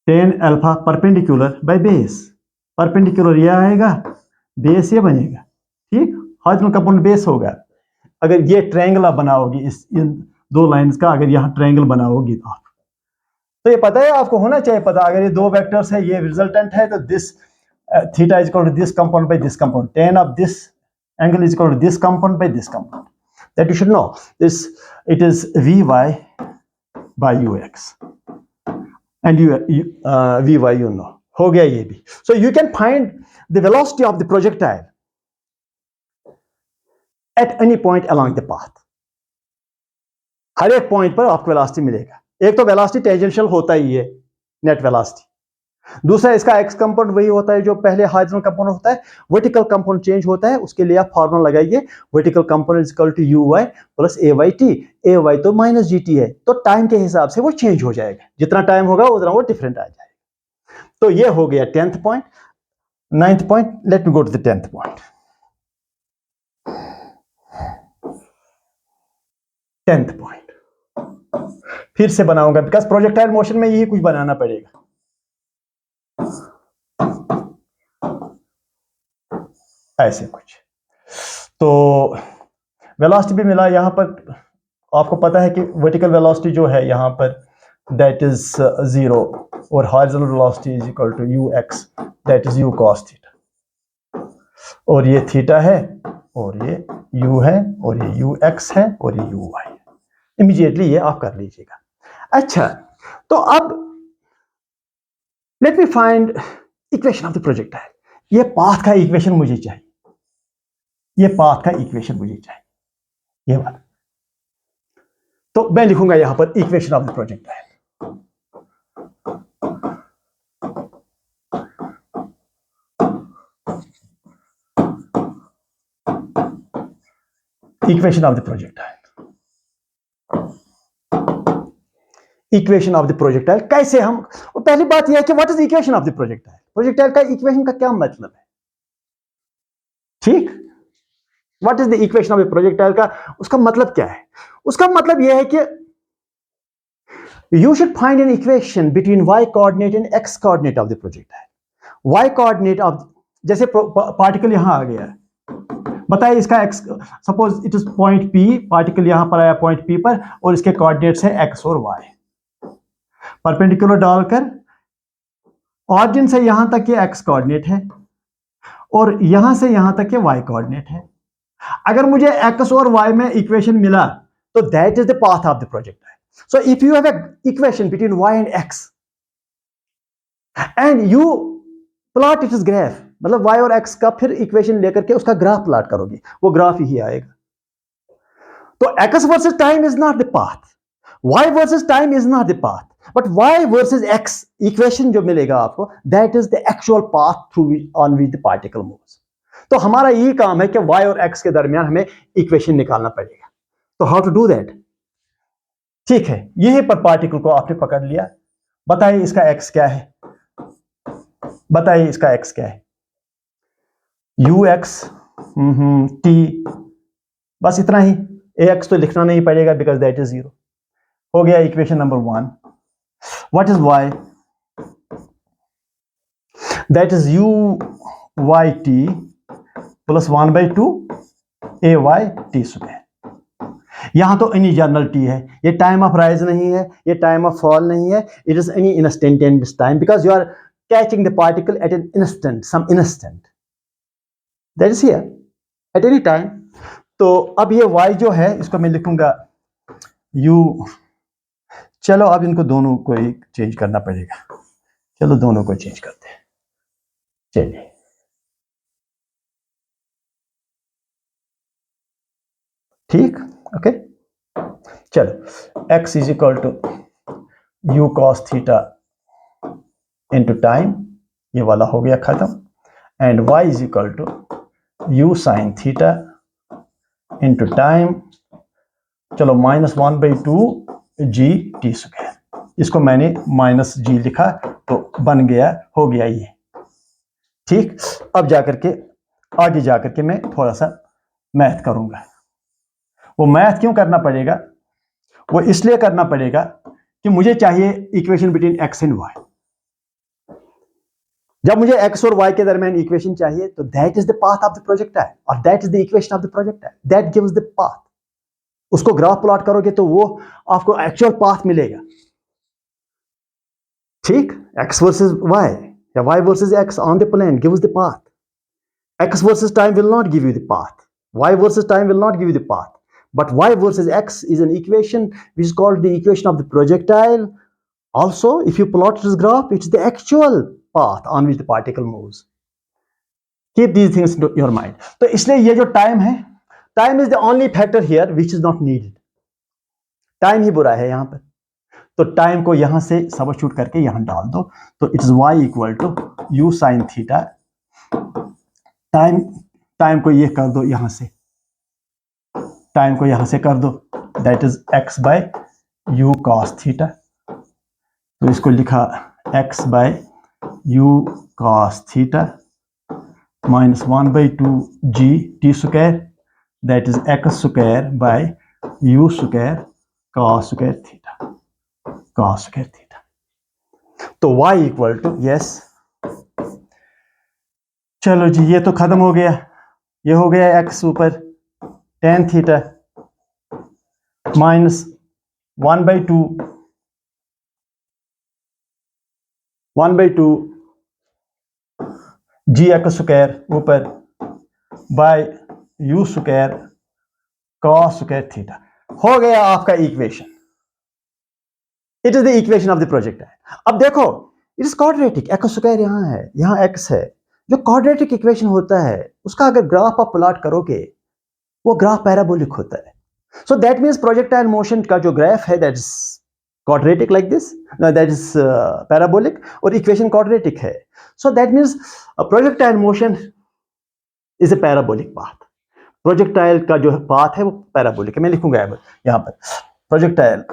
tan alpha perpendicular by base, perpendicular ये आएगा, बेस ये बनेगा, ठीक, हॉरिजॉन्टल कंपोनेंट बेस होगा। अगर ये ट्रायंगल आप बनाओगी इन दो लाइंस का, अगर यहाँ ट्रायंगल बनाओगी तो ये पता है आपको, होना चाहिए पता, अगर ये दो वेक्टर्स है ये रिजल्टेंट है तो this theta is equal to this component by this component, tan of this angle is equal to this component by this component, that you should know this, it is vy by ux and vy you know, हो गया ये भी। so you can find the velocity of the projectile at any point along the path, हर एक पॉइंट पर आपको वेलोसिटी मिलेगा। एक तो वेलोसिटी टेंजेंशियल होता ही है, नेट वेलोसिटी, दूसरा इसका एक्स कंपोनेंट वही होता है जो पहले हॉरिजॉन्टल कंपोनेंट होता है, वर्टिकल कंपोनेंट चेंज होता है, उसके लिए आप फार्मूला लगाइए, vertical component is equal to u y plus a y t, a y तो माइनस जी टी है, तो टाइम के हिसाब से वो चेंज हो जाएगा, जितना टाइम होगा उतना वो डिफरेंट आ जाएगा। तो ये हो गया 10th point. 9th point, let me go to the 10th point. 10th point फिर से बनाऊंगा बिकॉज प्रोजेक्टाइल मोशन में यही कुछ बनाना पड़ेगा। ऐसे कुछ तो वेलोसिटी भी मिला, यहां पर आपको पता है कि वर्टिकल वेलोसिटी जो है यहां पर दैट इज 0 और horizontal velocity is equal to u x that is u cos theta, और ये थीटा है और ये यू है और ये यू एक्स है और ये यू वाई है, इमीडिएटली ये आप कर लीजिएगा। अच्छा, तो अब let me find equation of the projectile, ये पाथ का इक्वेशन मुझे चाहिए, ये पाथ का इक्वेशन मुझे चाहिए, ये बात। तो मैं लिखूंगा यहां पर equation of the projectile, equation of the projectile, equation of the projectile कैसे हम, पहली बात यह है कि what is equation of the projectile, projectile का इक्वेशन का क्या मतलब है, ठीक, what is the equation of the projectile का उसका मतलब क्या है, उसका मतलब यह है कि you should find an equation between y coordinate and x coordinate of the projectile, y coordinate of, जैसे पार्टिकल यहां आ गया है, बताइए इसका x, suppose it is point p, particle यहां पर आया पॉइंट p पर और इसके कोऑर्डिनेट्स है x और y, परपेंडिकुलर डालकर ऑरिजिन से यहां तक ये x कोऑर्डिनेट है और यहां से यहां तक ये y कोऑर्डिनेट है। अगर मुझे x और y में इक्वेशन मिला तो that is the path of the projectile. So if you have an equation between y and x and you plot its graph, मतलब y और x का फिर इक्वेशन लेकर के उसका ग्राफ प्लॉट करोगे, वो ग्राफ ही आएगा। तो x versus time is not the path, y versus time is not the path, but y versus x equation जो मिलेगा आपको that is the actual path through on which the particle moves. तो हमारा ये काम है कि y और x के दरमियान हमें इक्वेशन निकालना पड़ेगा। तो हाउ टू डू दैट, ठीक है, यहीं पर पार्टिकल को आपने पकड़ लिया, बताइए इसका x क्या है, बताइए इसका x क्या है, ux t, बस इतना ही, ax तो लिखना नहीं पड़ेगा बिकॉज दैट इज 0, हो गया equation number 1। What is y, that is u y t plus 1/2 a y t square. यहां तो एनी जनरल टी है, ये टाइम ऑफ राइज नहीं है, ये टाइम ऑफ फॉल नहीं है, it is any instantaneous time because you are catching the particle at an instant, some instant that is here at any time. तो अब ये y जो है इसको मैं लिखूंगा u। चलो अब इनको दोनों को ही चेंज करना पड़ेगा, चलो दोनों को चेंज करते हैं। चलिए ठीक, ओके। चलो x is equal to u cos theta into time, ये वाला हो गया खत्म, and y is equal to u sine theta into time, चलो -1/2 जी टी स्क्वायर। इसको मैंने -g लिखा तो बन गया, हो गया ये ठीक। अब जाकर के आगे जाकर के मैं थोड़ा सा मैथ करूंगा। वो मैथ क्यों करना पड़ेगा? वो इसलिए करना पड़ेगा कि मुझे चाहिए equation between x and y। जब मुझे x और y के दरमियान इक्वेशन चाहिए तो that is the path of the projectile और that is the equation of the projectile, that gives the path. उसको ग्राफ प्लॉट करोगे तो वो आपको एक्चुअल पाथ मिलेगा ठीक। x वर्सेस y या y versus x on the plane gives the path, x versus time will not give you the path, y versus time will not give you the path, but y versus x is an equation which is called the equation of the projectile. Also, if you plot this graph, it's the actual path on which the particle moves. Keep these things in your mind. तो इसलिए ये जो time है, time is the only factor here which is not needed. time ही बुरा है यहाँ पर, तो टाइम को यहां से सबस्टिट्यूट करके यहां डाल दो, तो it is y equal to u sine theta, time को ये कर दो, यहां से टाइम को यहां से कर दो, that is x by u cos theta. तो इसको लिखा x by u cos theta -1/2 g t square, that is x square by u square cos square theta, cos square theta. तो y इक्वल टू यस, चलो जी ये तो खत्म हो गया, ये हो गया x ऊपर tan theta -1/2 g x square ऊपर by u square cos square theta. हो गया आपका equation, it is the equation of the projectile. अब देखो it is quadratic, x square यहाँ है, यहाँ x है। जो क्वाड्रेटिक इक्वेशन होता है उसका अगर ग्राफ आप प्लॉट करोगे वो ग्राफ पैराबोलिक होता है। So that means projectile motion का जो ग्राफ है that is quadratic like this, that is parabolic, और इक्वेशन quadratic है। so that means projectile motion is a parabolic path। Projectile का जो पाथ है वो पैराबोलिक है। मैं लिखूंगा यहां पर projectile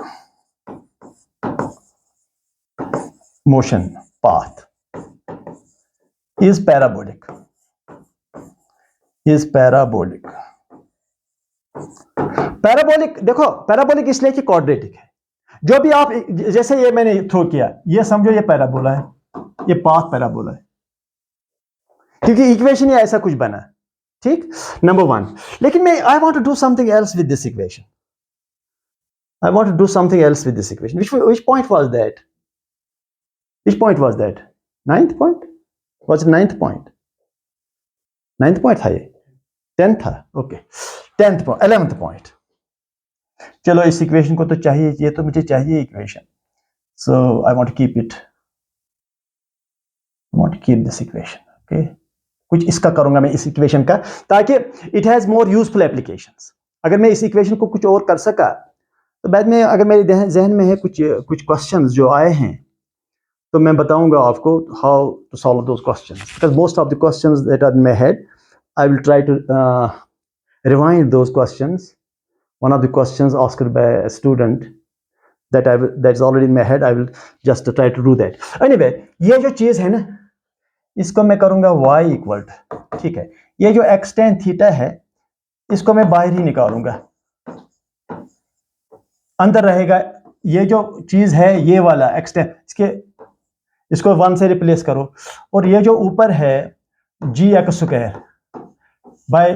motion path is parabolic, is parabolic. Parabolic देखो, पैराबोलिक इसलिए कि क्वाड्रेटिक है। जो भी आप, जैसे ये मैंने थ्रो किया, ये समझो ये पैराबोला है, ये पाथ पैराबोला है, क्योंकि इक्वेशन ये ऐसा कुछ बना, ठीक, नंबर 1। लेकिन मैं I want to do something else with this equation, I want to do something else with this equation. Which point was that? Which point was that? 9th point? Was it 9th point? 9th point था ये? 10th था, okay 10th point, 11th point. चलो इस इक्वेशन को तो चाहिए, ये तो मुझे चाहिए equation, so I want to keep it, I want to keep this equation, okay. कुछ इसका करूंगा मैं इस इक्वेशन का, ताकि it has more useful applications. अगर मैं इस इक्वेशन को कुछ और कर सका तो बाद में अगर मेरे जहन में है कुछ क्वेश्चंस जो आए हैं तो मैं बताऊंगा आपको how to solve those questions, because most of the questions that are in my head I will try to rewind those questions. One of the questions asked by a student that's already in my head, I will just try to do that. Anyway, ये जो चीज है ना, इसको मैं करूंगा y इक्वल, ठीक है। ये जो x tan थीटा है इसको मैं बाहर ही निकालूंगा, अंदर रहेगा ये जो चीज है, ये वाला x tan, इसको 1 से रिप्लेस करो, और ये जो ऊपर है g x square by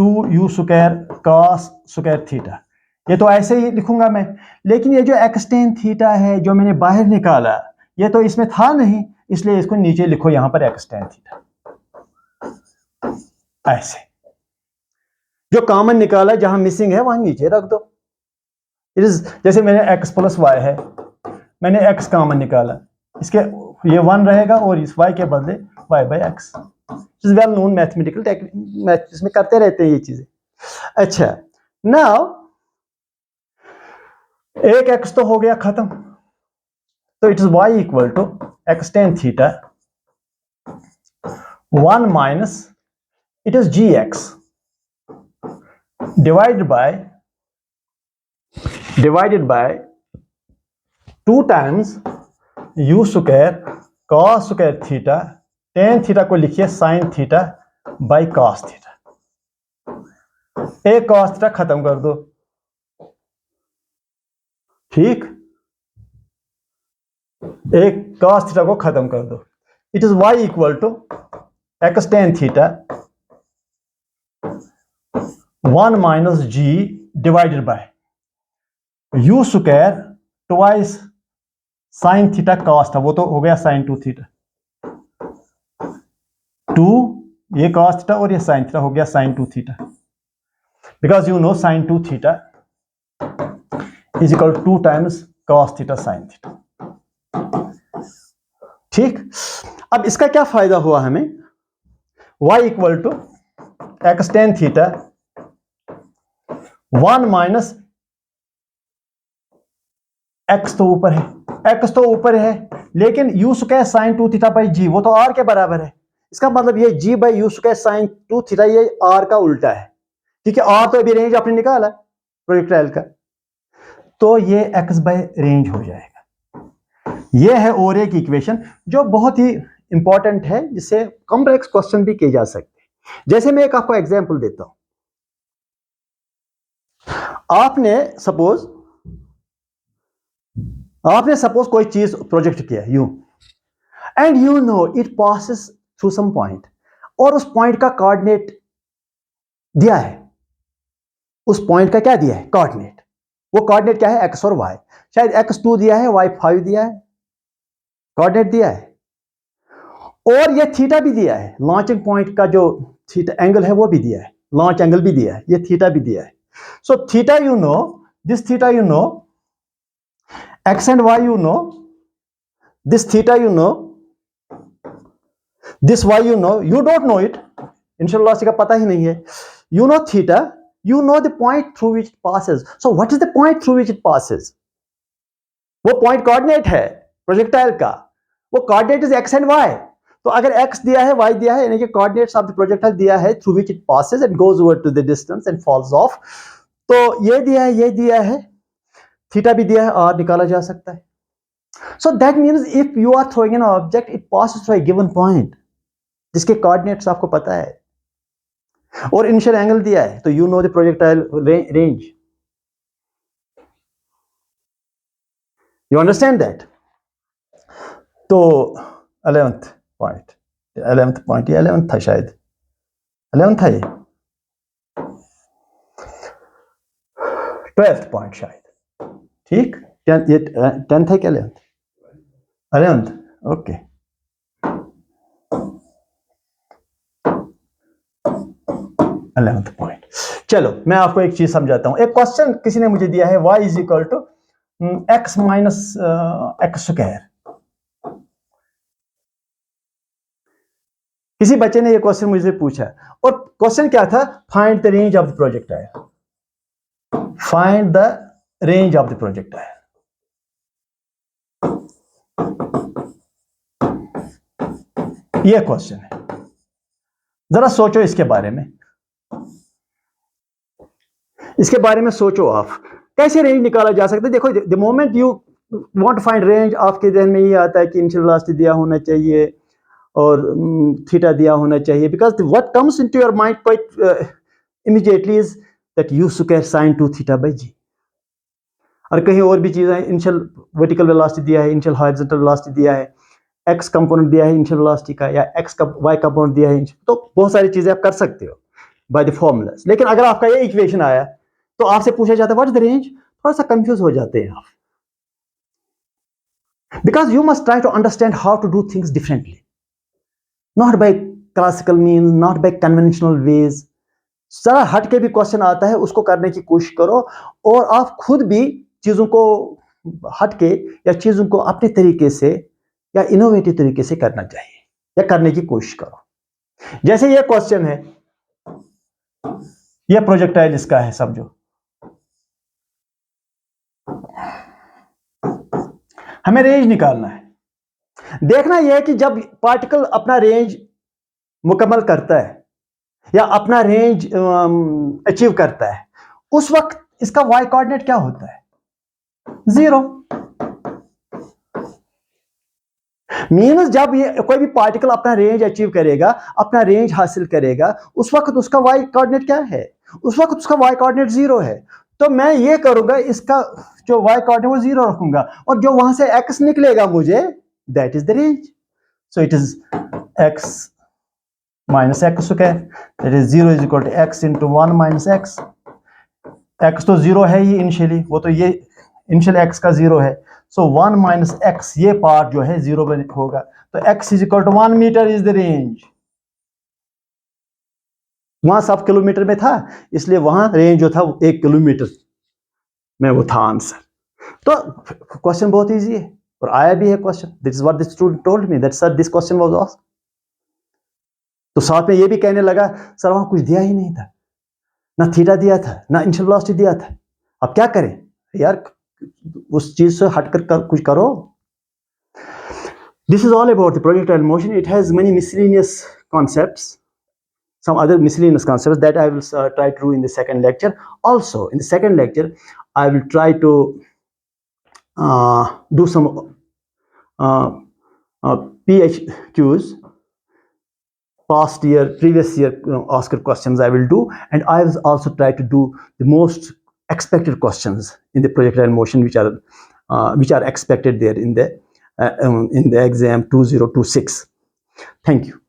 2u square cos square theta, ये तो ऐसे ही लिखूंगा मैं। लेकिन ये जो एक्स टेन थीटा है जो मैंने बाहर निकाला, ये तो इसमें था नहीं, इसलिए इसको नीचे लिखो यहां पर एक्स टेन थीटा, ऐसे। जो कॉमन निकाला जहां मिसिंग है वहां नीचे रख दो। इट इज जैसे मैंने x प्लस वाई है, मैंने x कॉमन निकाला, इसके ये 1 रहेगा और इस y के बदले y by x. Is well known mathematical technique, इसमें करते रहते हैं ये चीजें। अच्छा, नाउ एक x तो हो गया खत्म, तो it is y equal to x tan theta 1 minus it is g x divided by 2 times u square cos square theta, tan theta को लिखिए sin theta by cos theta. एक cos थीटा खत्म कर दो, ठीक, एक cos थीटा को खत्म कर दो। It is y equal to x tan theta 1 minus g divided by u square twice sine theta cos था, वो तो हो गया साइन 2 थीटा, 2 ये कॉस थीटा और ये साइन थीटा हो गया sine 2 theta, because you know sine 2 theta is equal 2 times cos theta sine theta. ठीक, अब इसका क्या फायदा हुआ हमें, y equal to x tan theta 1 minus x तो ऊपर है, x तो ऊपर है, लेकिन u square sine 2 theta by g वो तो r के बराबर है। इसका मतलब ये g by you square sine 2 theta ये r का उल्टा है, क्योंकि r तो अभी रेंज आपने निकाला प्रोजेक्टाइल का, तो ये x बाई रेंज हो जाएगा। ये है और एक इक्वेशन जो बहुत ही इंपॉर्टेंट है, जिससे कॉम्प्लेक्स क्वेश्चन भी किए जा सकते हैं। जैसे मैं एक आपको एग्जांपल देता हूं, आपने सपोज कोई चीज प्रोजेक्ट किया you, and you know it passes through some point, और उस पॉइंट का कोऑर्डिनेट दिया है, उस पॉइंट का क्या दिया है कोऑर्डिनेट, वो कोऑर्डिनेट क्या है x और y, शायद x2 दिया है y 5 दिया है, कोऑर्डिनेट दिया है, और ये थीटा भी दिया है, लॉन्चिंग पॉइंट का जो थीटा एंगल है वो भी दिया है, लॉन्च एंगल भी दिया है, ये थीटा भी दिया है। So theta you know, this theta you know, x and y you know, this theta you know, this y you know, you don't know it, इंशाल्लाह का पता ही नहीं है, you know theta, you know the point through which it passes, so what is the point through which it passes, वो point coordinate है प्रोजेक्टाइल का, वो coordinate is x and y, तो अगर x दिया है y दिया है, यानी कि coordinates of the projectile दिया है through which it passes and goes over to the distance and falls off, तो ये दिया है, थीटा भी दिया है, r निकाला जा सकता है। So that means if you are throwing an object, it passes through a given point, जिसके कोऑर्डिनेट्स आपको पता है, और इनिशियल एंगल दिया है, तो you know the projectile range. You understand that? तो 11th point ये 11th था शायद, 11th था ये 12th point शायद, ठीक, ये 10th है क्या 11th, ओके। पॉइंट, चलो मैं आपको एक चीज समझाता हूं। एक क्वेश्चन किसी ने मुझे दिया है, y is equal to x minus x square. किसी बच्चे ने ये क्वेश्चन मुझसे पूछा, और क्वेश्चन क्या था, find the range of the projectile, find the range of the projectile. ये क्वेश्चन है, जरा सोचो इसके बारे में, इसके बारे में सोचो आप, कैसे रेंज निकाला जा सकता है। देखो, the moment you want to find range, आपके ध्यान में ये आता है कि इनिशियल वेलोसिटी दिया होना चाहिए और थीटा दिया होना चाहिए, because what comes into your mind quite immediately is that u square sine 2 theta by g. और कहीं और भी चीजें, इनिशियल वर्टिकल वेलोसिटी दिया है, इनिशियल हॉरिजॉन्टल वेलोसिटी दिया है, एक्स कंपोनेंट दिया है इनिशियल वेलोसिटी का, या एक्स का वाई कंपोनेंट दिया है, तो बहुत सारी चीजें आप कर सकते हो बाय द फॉर्मूलाज। लेकिन अगर आपका ये इक्वेशन आया तो आपसे पूछा जाता है व्हाट इज द रेंज, थोड़ा सा कंफ्यूज हो जाते हैं आप, because you must try to understand how to do things differently, not by classical mean, not by conventional ways. सारा हट के भी क्वेश्चन आता है, उसको करने की कोशिश करो, और आप खुद भी चीजों को हट के या चीजों को अपने तरीके से या इनोवेटिव तरीके से करना चाहिए या करने की कोशिश करो। जैसे ये क्वेश्चन है, ये प्रोजेक्टाइल इसका है, समझो हमें रेंज निकालना है। देखना यह है कि जब पार्टिकल अपना रेंज मुकम्मल करता है या अपना रेंज अचीव करता है, उस वक्त इसका वाई कोऑर्डिनेट क्या होता है, 0। मीन्स जब ये कोई भी पार्टिकल अपना रेंज अचीव करेगा, अपना रेंज हासिल करेगा, उस वक्त उसका वाई कोऑर्डिनेट क्या है, उस वक्त उसका वाई कोऑर्डिनेट 0 है। तो मैं ये करूंगा, इसका जो वाई कोऑर्डिनेट वो 0 रखूंगा, और जो वहां से एक्स निकलेगा मुझे, that is the range. So it is x minus x square, that is 0 is equal to x into 1 minus x. X तो 0 है ही इनिशियली, वो तो ये इनिशियल एक्स का 0 है, सो 1 माइनस एक्स, ये पार्ट जो है 0 होगा, तो x is equal to 1 metre is the range. वहां सब किलोमीटर में था, इसलिए वहां रेंज जो था 1 किलोमीटर में वो था आंसर। तो क्वेश्चन बहुत इजी है और आया भी है question. This is what the student told me, that sir this question was asked. तो साथ में ये भी कहने लगा सर वहां कुछ दिया ही नहीं था, ना थीटा दिया था, ना इनिशियल वेलोसिटी दिया था, अब क्या करें यार, उस चीज से हटकर कुछ करो। This is all about the projectile motion. It has many miscellaneous concepts, some other miscellaneous concepts that I will try to do in the second lecture. Also, in the second lecture, I will try to do some PHQs, past year, previous year Oscar questions I will do, and I will also try to do the most expected questions in the projectile motion which are expected there in the exam 2026. Thank you.